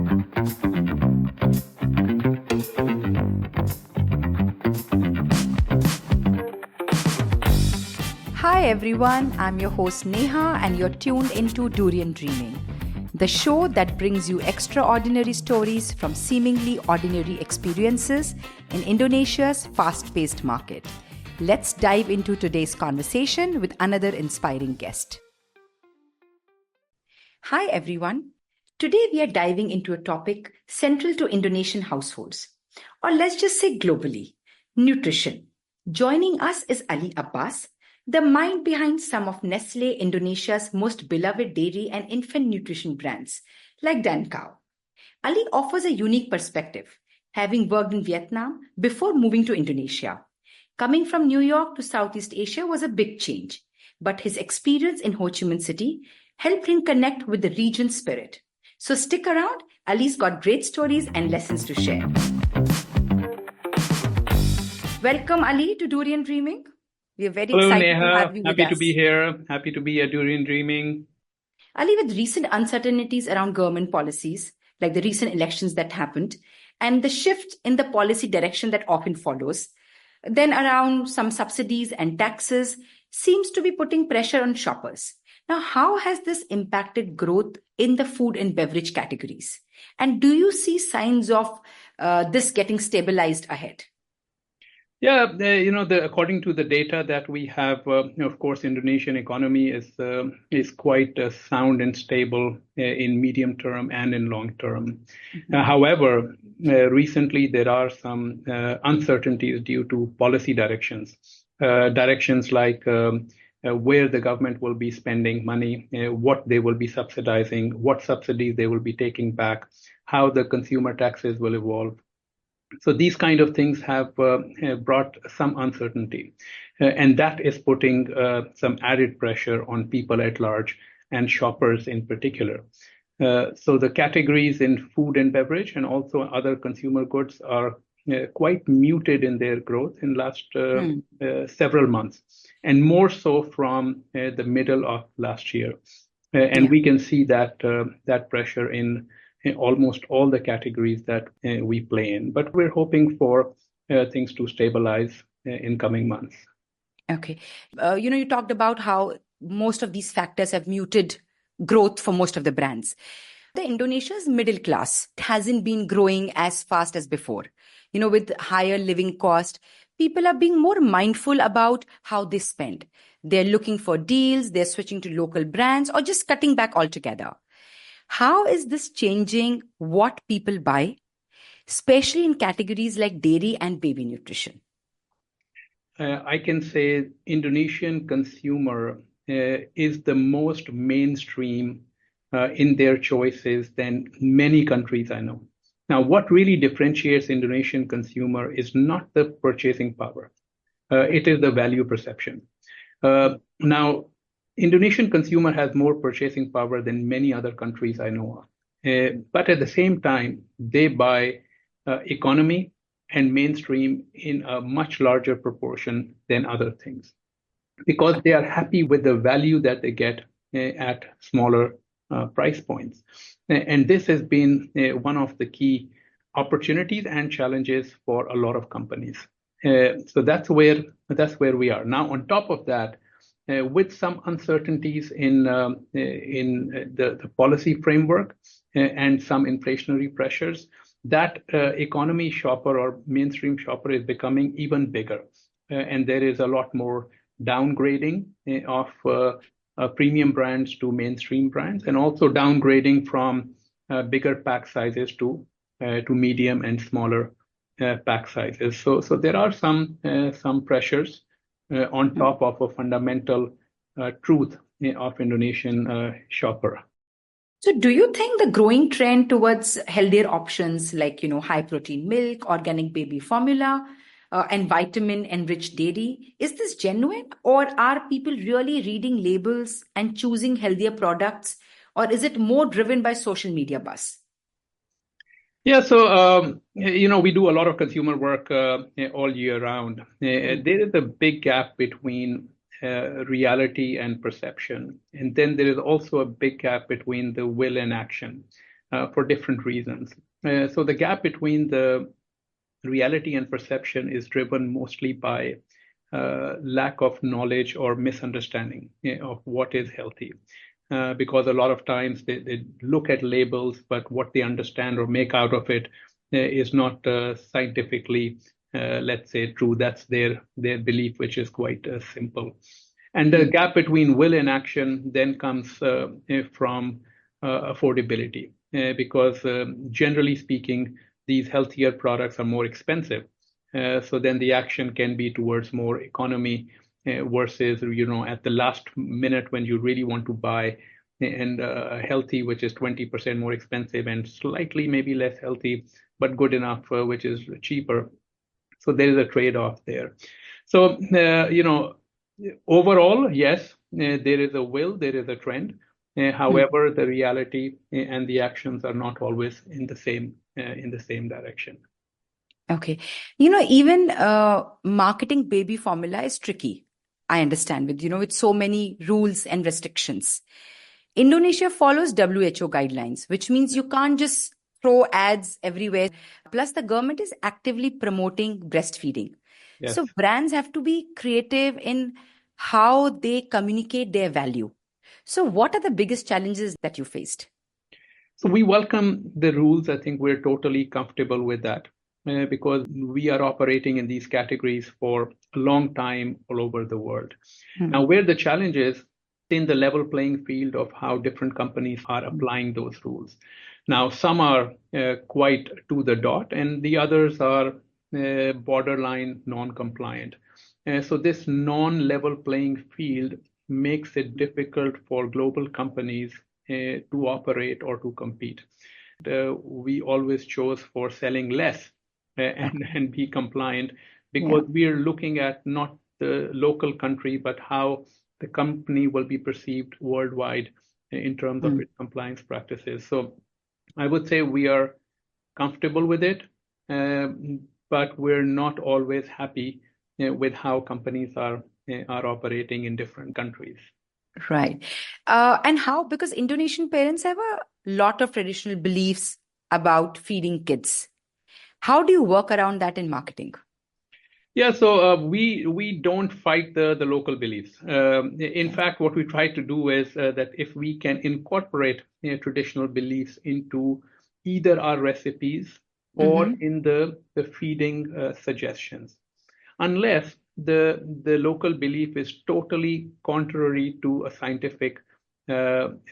Hi everyone, I'm your host Neha and you're tuned into Durian Dreaming, the show that brings you extraordinary stories from seemingly ordinary experiences in Indonesia's fast-paced market. Let's dive into today's conversation with another inspiring guest. Hi everyone. Today we are diving into a topic central to Indonesian households, or let's just say globally, nutrition. Joining us is Ali Abbas, the mind behind some of Nestle Indonesia's most beloved dairy and infant nutrition brands, like Dan Cow. Ali offers a unique perspective, having worked in Vietnam before moving to Indonesia. Coming from New York to Southeast Asia was a big change, but his experience in Ho Chi Minh City helped him connect with the region's spirit. So stick around, Ali's got great stories and lessons to share. Welcome, Ali, to Durian Dreaming. We are very Hello, excited Neha. to have you with Happy us. to be here. Happy to be at Durian Dreaming. Ali, with recent uncertainties around government policies, like the recent elections that happened, and the shift in the policy direction that often follows, then around some subsidies and taxes seems to be putting pressure on shoppers. Now, how has this impacted growth in the food and beverage categories? And do you see signs of this getting stabilized ahead? Yeah, according to the data that we have, of course, Indonesian economy is quite sound and stable in medium term and in long term. However, recently there are some uncertainties due to policy directions like where the government will be spending money, what they will be subsidizing, what subsidies they will be taking back, how the consumer taxes will evolve. So these kind of things have brought some uncertainty, and that is putting some added pressure on people at large and shoppers in particular. So the categories in food and beverage and also other consumer goods are quite muted in their growth in last several months, and more so from the middle of last year. And we can see that pressure in almost all the categories that we play in. But we're hoping for things to stabilize in coming months. Okay. You talked about how most of these factors have muted growth for most of the brands. The Indonesia's middle class hasn't been growing as fast as before. With higher living cost, people are being more mindful about how they spend. They're looking for deals, they're switching to local brands, or just cutting back altogether. How is this changing what people buy, especially in categories like dairy and baby nutrition? I can say Indonesian consumer is the most mainstream in their choices than many countries I know. Now, what really differentiates Indonesian consumer is not the purchasing power. It is the value perception. Now, Indonesian consumer has more purchasing power than many other countries I know of. But at the same time, they buy economy and mainstream in a much larger proportion than other things, because they are happy with the value that they get at smaller price points. And this has been one of the key opportunities and challenges for a lot of companies. So that's where we are. Now, on top of that, with some uncertainties in the policy framework and some inflationary pressures, that economy shopper or mainstream shopper is becoming even bigger. And there is a lot more downgrading of premium brands to mainstream brands, and also downgrading from bigger pack sizes to medium and smaller pack sizes. So there are some pressures on top of a fundamental truth of Indonesian shopper. So do you think the growing trend towards healthier options like, high protein milk, organic baby formula, and vitamin-enriched dairy, is this genuine, or are people really reading labels and choosing healthier products, or is it more driven by social media buzz? Yeah, so we do a lot of consumer work all year round. There is a big gap between reality and perception, and then there is also a big gap between the will and action. for different reasons. So the gap between the reality and perception is driven mostly by lack of knowledge or misunderstanding of what is healthy. Because a lot of times they look at labels, but what they understand or make out of it is not scientifically, let's say, true. That's their belief, which is quite simple. And the gap between will and action then comes from affordability, because generally speaking, these healthier products are more expensive. So then the action can be towards more economy versus, at the last minute when you really want to buy and healthy, which is 20% more expensive, and slightly maybe less healthy, but good enough, which is cheaper. So there is a trade-off there. So, overall, yes, there is a will, there is a trend. However, the reality and the actions are not always in the same direction. Okay. Even marketing baby formula is tricky. I understand with so many rules and restrictions. Indonesia follows WHO guidelines, which means you can't just throw ads everywhere. Plus, the government is actively promoting breastfeeding. Yes. So brands have to be creative in how they communicate their value. So what are the biggest challenges that you faced? So we welcome the rules. I think we're totally comfortable with that because we are operating in these categories for a long time all over the world. Now, where the challenge is in the level playing field of how different companies are applying those rules. Now, some are quite to the dot, and the others are borderline non-compliant. So this non-level playing field makes it difficult for global companies to operate or to compete. We always chose for selling less and be compliant because we're looking at not the local country, but how the company will be perceived worldwide in terms of its compliance practices. So I would say we are comfortable with it, but we're not always happy with how companies are operating in different countries. Right. And how? Because Indonesian parents have a lot of traditional beliefs about feeding kids. How do you work around that in marketing? Yeah, so we don't fight the local beliefs. In fact, what we try to do is that if we can incorporate traditional beliefs into either our recipes or in the feeding suggestions, unless the local belief is totally contrary to a scientific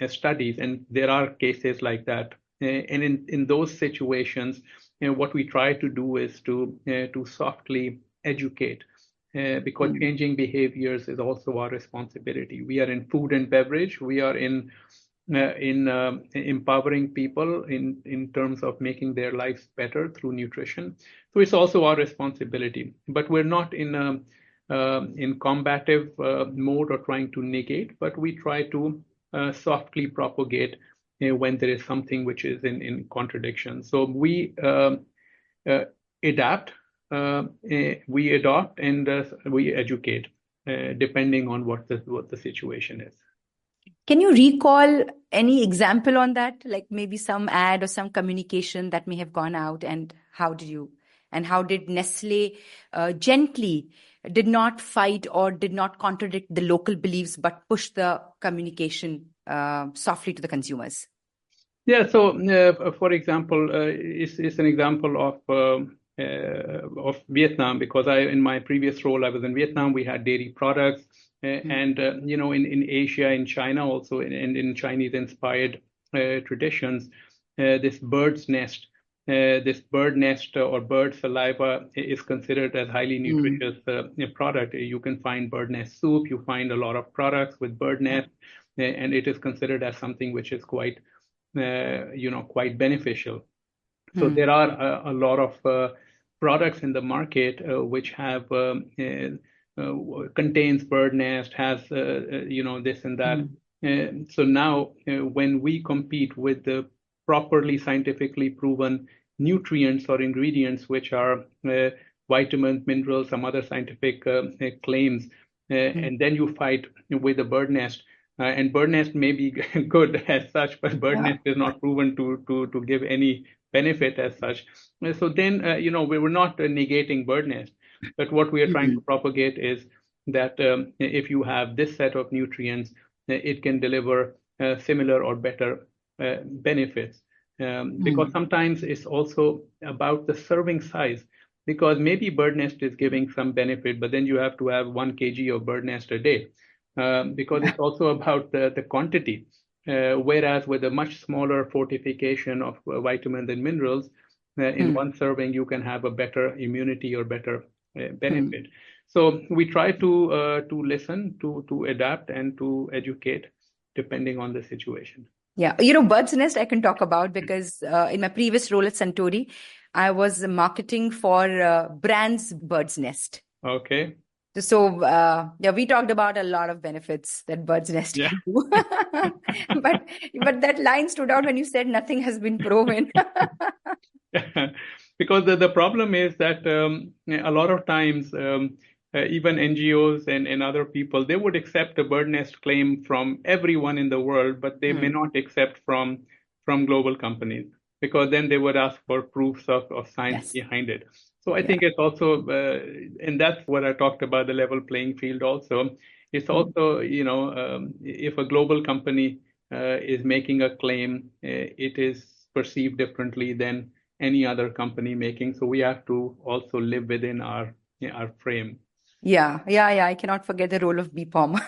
studies, and there are cases like that. And in those situations, what we try to do is to softly educate, because changing behaviors is also our responsibility. We are in food and beverage. We are in empowering people in terms of making their lives better through nutrition. So it's also our responsibility. But we're not in combative mode or trying to negate, but we try to softly propagate when there is something which is in contradiction. So we adapt. We adopt and we educate, depending on what the situation is. Can you recall any example on that, like maybe some ad or some communication that may have gone out, and how did Nestle gently did not fight or did not contradict the local beliefs, but push the communication softly to the consumers? Yeah. So, for example, it's an example of Vietnam, because in my previous role I was in Vietnam. We had dairy products, and in Asia, in China also, and in Chinese inspired traditions, this bird's nest. This bird nest or bird saliva is considered as highly nutritious product. You can find bird nest soup. You find a lot of products with bird nest, and it is considered as something which is quite beneficial. So there are a lot of products in the market which have contains bird nest, has this and that. So now when we compete with the properly scientifically proven nutrients or ingredients, which are vitamins, minerals, some other scientific claims, and then you fight with the bird nest, And bird nest may be good as such, but bird nest is not proven to give any benefit as such. So then, we were not negating bird nest, but what we are trying to propagate is that if you have this set of nutrients, it can deliver similar or better benefits. Because sometimes it's also about the serving size, because maybe bird nest is giving some benefit, but then you have to have 1 kg of bird nest a day, because it's also about the quantity. Whereas with a much smaller fortification of vitamins and minerals, in one serving, you can have a better immunity or better benefit. So we try to listen, to adapt, and to educate depending on the situation. Yeah, Bird's Nest I can talk about because in my previous role at Suntory, I was marketing for brand's Bird's Nest. Okay. So, we talked about a lot of benefits that Bird's Nest can do. but that line stood out when you said nothing has been proven. Because the problem is that a lot of times, even NGOs and other people, they would accept a bird nest claim from everyone in the world, but they may not accept from global companies, because then they would ask for proofs of science behind it. So I think it's also, and that's what I talked about, the level playing field also. It's also, if a global company is making a claim, it is perceived differently than any other company making. So we have to also live within our frame. Yeah. I cannot forget the role of BPOM.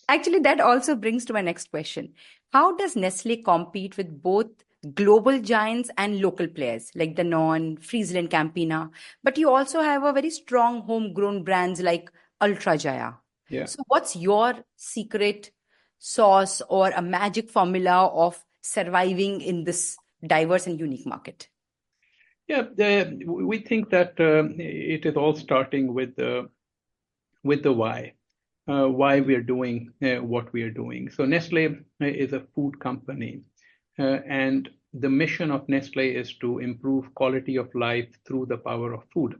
Actually, that also brings to my next question. How does Nestle compete with both global giants and local players like Danone, Friesland, Campina? But you also have a very strong homegrown brands like Ultra Jaya. Yeah. So what's your secret sauce or a magic formula of surviving in this diverse and unique market? Yeah, we think that it is all starting with the why we are doing what we are doing. So Nestle is a food company, and the mission of Nestle is to improve quality of life through the power of food.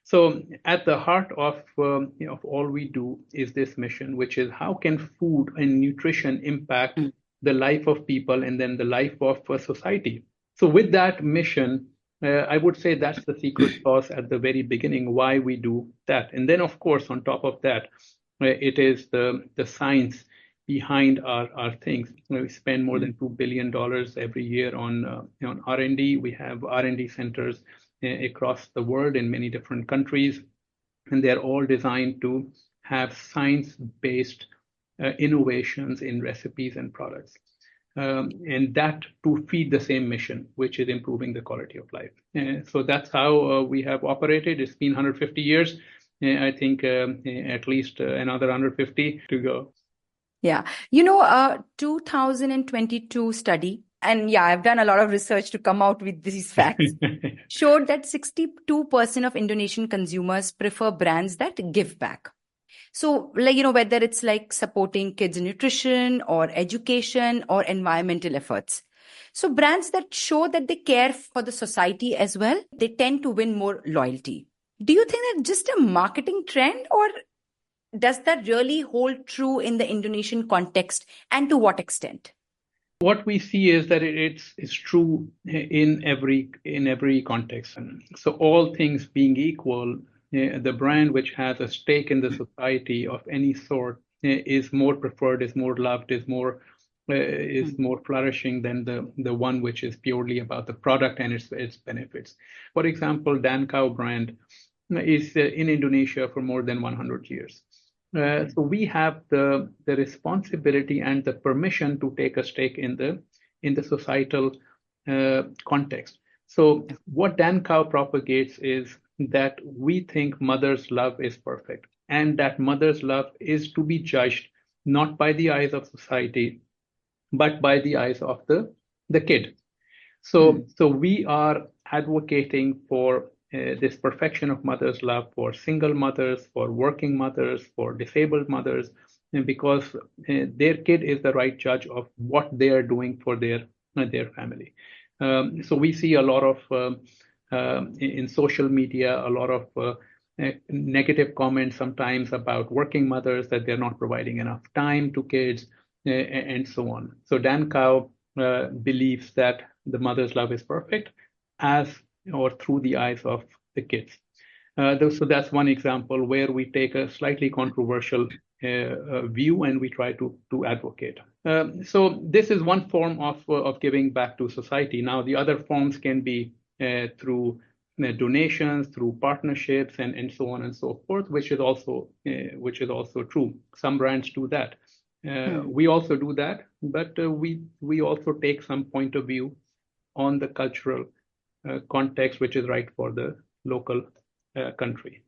So at the heart of all we do is this mission, which is how can food and nutrition impact the life of people and then the life of society. So with that mission, I would say that's the secret sauce at the very beginning, why we do that. And then, of course, on top of that, it is the science behind our things. We spend more than $2 billion every year on R&D. We have R&D centers across the world in many different countries, and they're all designed to have science-based innovations in recipes and products. And that to feed the same mission, which is improving the quality of life. So that's how we have operated. It's been 150 years. I think at least another 150 to go. Yeah. 2022 study, and I've done a lot of research to come out with these facts, showed that 62% of Indonesian consumers prefer brands that give back. So, whether it's like supporting kids' nutrition or education or environmental efforts. So brands that show that they care for the society as well, they tend to win more loyalty. Do you think that's just a marketing trend, or does that really hold true in the Indonesian context, and to what extent? What we see is that it's true in every context. So all things being equal, the brand which has a stake in the society of any sort is more preferred, is more loved, is more flourishing than the one which is purely about the product and its benefits. For example, Dancow brand is in Indonesia for more than 100 years. So we have the responsibility and the permission to take a stake in the societal context. So what Dancow propagates is that we think mother's love is perfect, and that mother's love is to be judged not by the eyes of society, but by the eyes of the kid. So we are advocating for this perfection of mother's love for single mothers, for working mothers, for disabled mothers, and because their kid is the right judge of what they are doing for their family. So we see a lot of in social media, a lot of negative comments sometimes about working mothers, that they're not providing enough time to kids, and so on. So Dan Cow believes that the mother's love is perfect as or through the eyes of the kids. So that's one example where we take a slightly controversial view and we try to advocate. So this is one form of giving back to society. Now, the other forms can be through donations, through partnerships, and so on and so forth, which is also true. Some brands do that. We also do that, but we also take some point of view on the cultural context, which is right for the local country.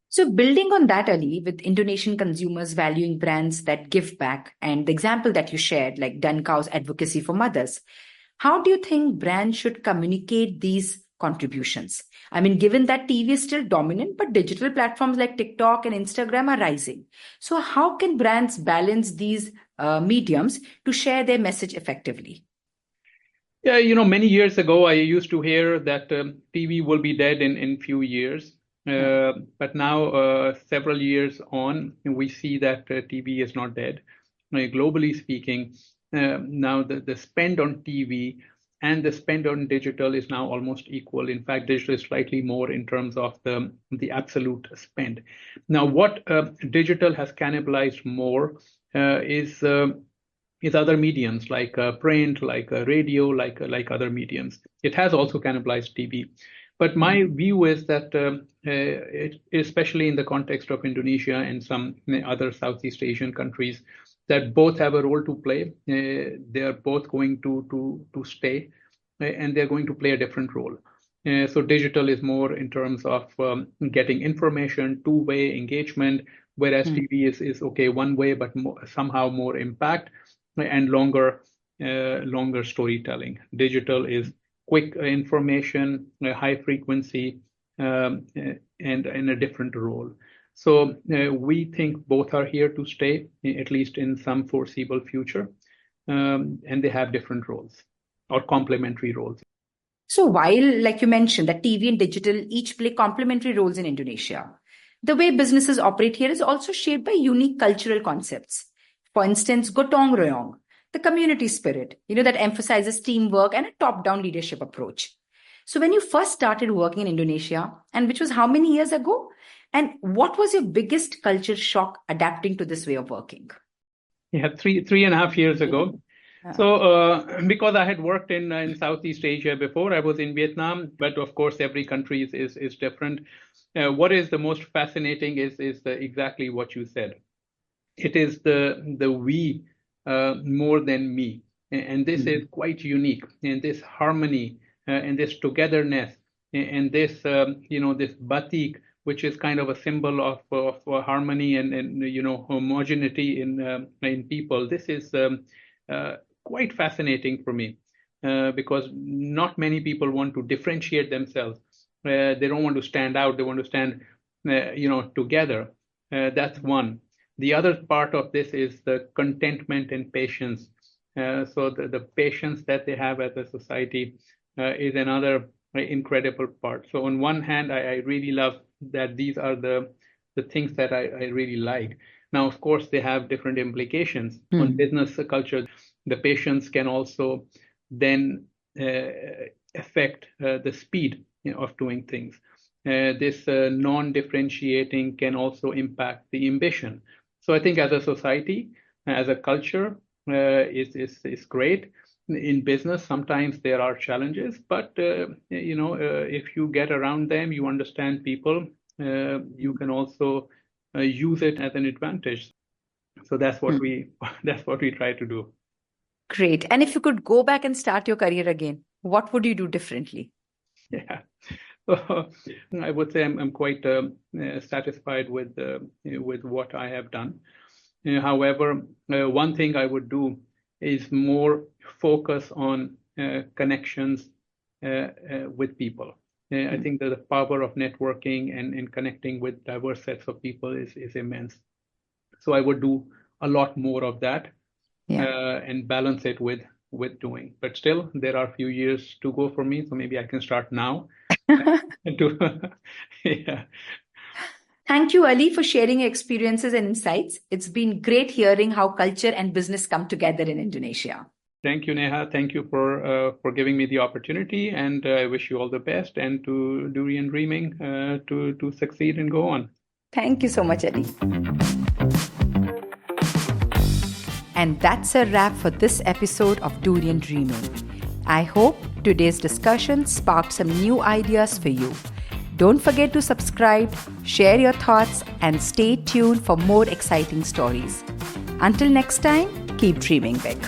So building on that, Ali, with Indonesian consumers valuing brands that give back, and the example that you shared, like Duncow's advocacy for mothers, how do you think brands should communicate these contributions? I mean, given that TV is still dominant, but digital platforms like TikTok and Instagram are rising. So how can brands balance these mediums to share their message effectively? Yeah, many years ago, I used to hear that TV will be dead in few years. But now, several years on, we see that TV is not dead. Globally speaking, now the spend on TV and the spend on digital is now almost equal. In fact, digital is slightly more in terms of the absolute spend. Now, what digital has cannibalized more is other mediums like print, like radio, like other mediums. It has also cannibalized TV. But my view is that, especially in the context of Indonesia and some other Southeast Asian countries, that both have a role to play. They are both going to stay, and they're going to play a different role. So digital is more in terms of getting information, two-way engagement, whereas TV is okay one way, but somehow more impact and longer storytelling. Digital is quick information, high frequency, and in a different role. So we think both are here to stay, at least in some foreseeable future, and they have different roles or complementary roles. So while, like you mentioned, that TV and digital each play complementary roles in Indonesia, the way businesses operate here is also shaped by unique cultural concepts. For instance, gotong royong, the community spirit, that emphasizes teamwork and a top-down leadership approach. So when you first started working in Indonesia, and which was how many years ago? And what was your biggest culture shock adapting to this way of working? Yeah, 3.5 years ago. So because I had worked in Southeast Asia before, I was in Vietnam, but of course every country is different. What is the most fascinating is exactly what you said. It is the we more than me, and this is quite unique. And this harmony and this togetherness and this this batik, which is kind of a symbol of harmony and homogeneity in people. This is quite fascinating for me because not many people want to differentiate themselves. They don't want to stand out. They want to stand together. That's one. The other part of this is the contentment and patience. So the patience that they have as a society is another incredible part. So on one hand, I really love that these are the things that I really like. Now, of course, they have different implications on business culture. The patience can also then affect the speed of doing things. This non-differentiating can also impact the ambition. So I think as a society, as a culture, is great. In business, sometimes there are challenges, but if you get around them, you understand people, you can also use it as an advantage. So that's what we try to do. Great. And if you could go back and start your career again, what would you do differently? Yeah. I would say I'm quite satisfied with what I have done. However, one thing I would do is more focus on connections with people. I think that the power of networking and connecting with diverse sets of people is immense. So I would do a lot more of that and balance it with doing. But still, there are a few years to go for me, so maybe I can start now. Yeah. Thank you, Ali, for sharing your experiences and insights. It's been great hearing how culture and business come together in Indonesia. Thank you, Neha. Thank you for giving me the opportunity, and I wish you all the best and to Durian Dreaming to succeed and go on. Thank you so much, Ali. And that's a wrap for this episode of Durian Dreaming. I hope today's discussion sparked some new ideas for you. Don't forget to subscribe, share your thoughts, and stay tuned for more exciting stories. Until next time, keep dreaming big.